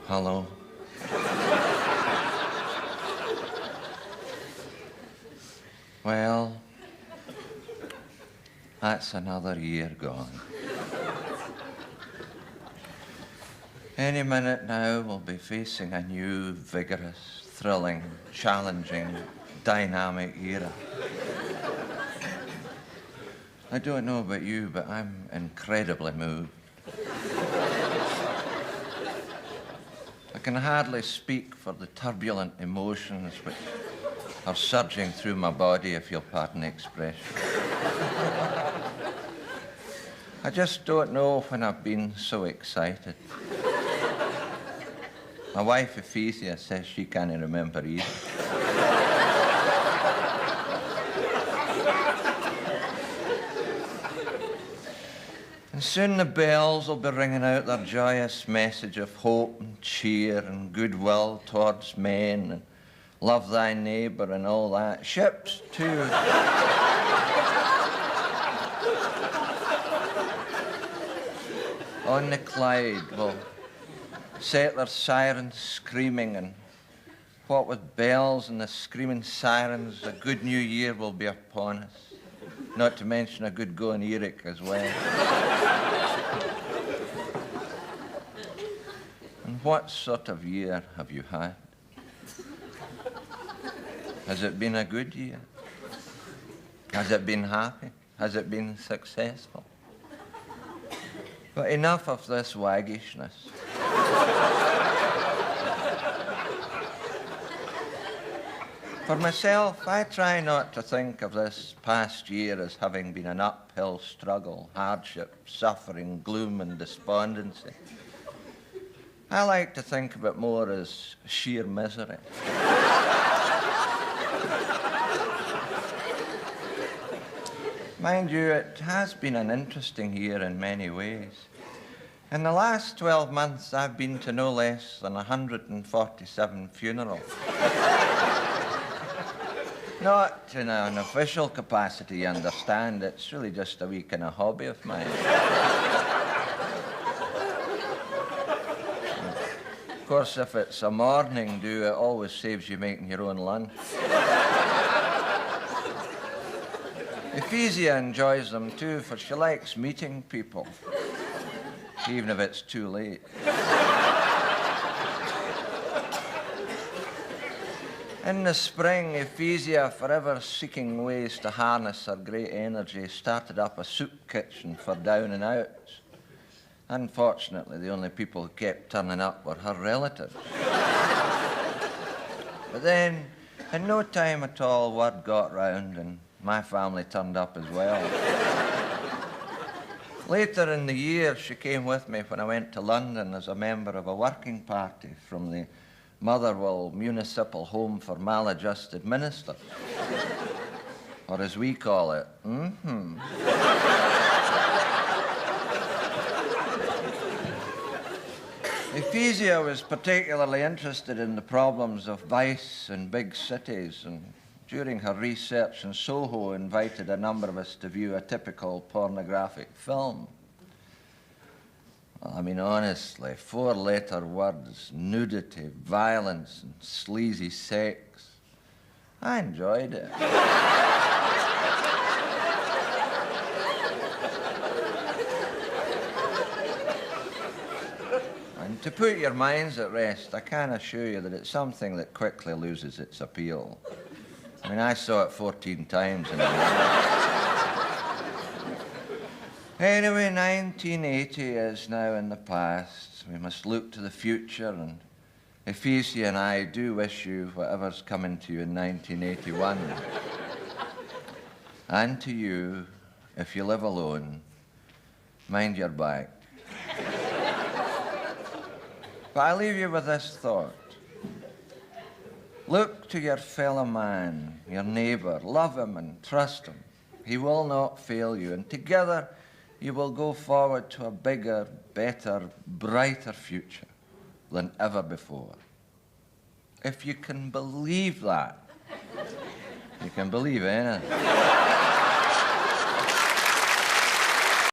Hello. Well, that's another year gone. Any minute now, we'll be facing a new, vigorous, thrilling, challenging, dynamic era. I don't know about you, but I'm incredibly moved. I can hardly speak for the turbulent emotions which are surging through my body, if you'll pardon the expression. I just don't know when I've been so excited. My wife, Ephesia, says she can't remember either. And soon the bells will be ringing out their joyous message of hope and cheer and goodwill towards men and love thy neighbour and all that. Ships, too. On the Clyde will set their sirens screaming, and what with bells and the screaming sirens, a good new year will be upon us. Not to mention a good going Eric as well. And what sort of year have you had? Has it been a good year? Has it been happy? Has it been successful? But enough of this waggishness. For myself, I try not to think of this past year as having been an uphill struggle, hardship, suffering, gloom and despondency. I like to think of it more as sheer misery. Mind you, it has been an interesting year in many ways. In the last 12 months, I've been to no less than 147 funerals. Not in an official capacity, you understand. It's really just a wee kind of hobby of mine. Of course, if it's a morning do, it always saves you making your own lunch. Ephesia enjoys them too, for she likes meeting people, even if it's too late. In the spring, Ephesia, forever seeking ways to harness her great energy, started up a soup kitchen for down and outs. Unfortunately, the only people who kept turning up were her relatives. But then, in no time at all, word got round and my family turned up as well. Later in the year, she came with me when I went to London as a member of a working party from the Motherwell Municipal Home for Maladjusted Ministers. Or as we call it, Ephesia was particularly interested in the problems of vice in big cities, and during her research in Soho invited a number of us to view a typical pornographic film. Well, I mean, honestly, 4-letter words, nudity, violence, and sleazy sex. I enjoyed it. And to put your minds at rest, I can assure you that it's something that quickly loses its appeal. I mean, I saw it 14 times in a year. Anyway, 1980 is now in the past. We must look to the future, and Ephesia and I do wish you whatever's coming to you in 1981. And to you, if you live alone, mind your back. But I leave you with this thought. Look to your fellow man, your neighbour, love him and trust him. He will not fail you, and together you will go forward to a bigger, better, brighter future than ever before. If you can believe that, you can believe anything.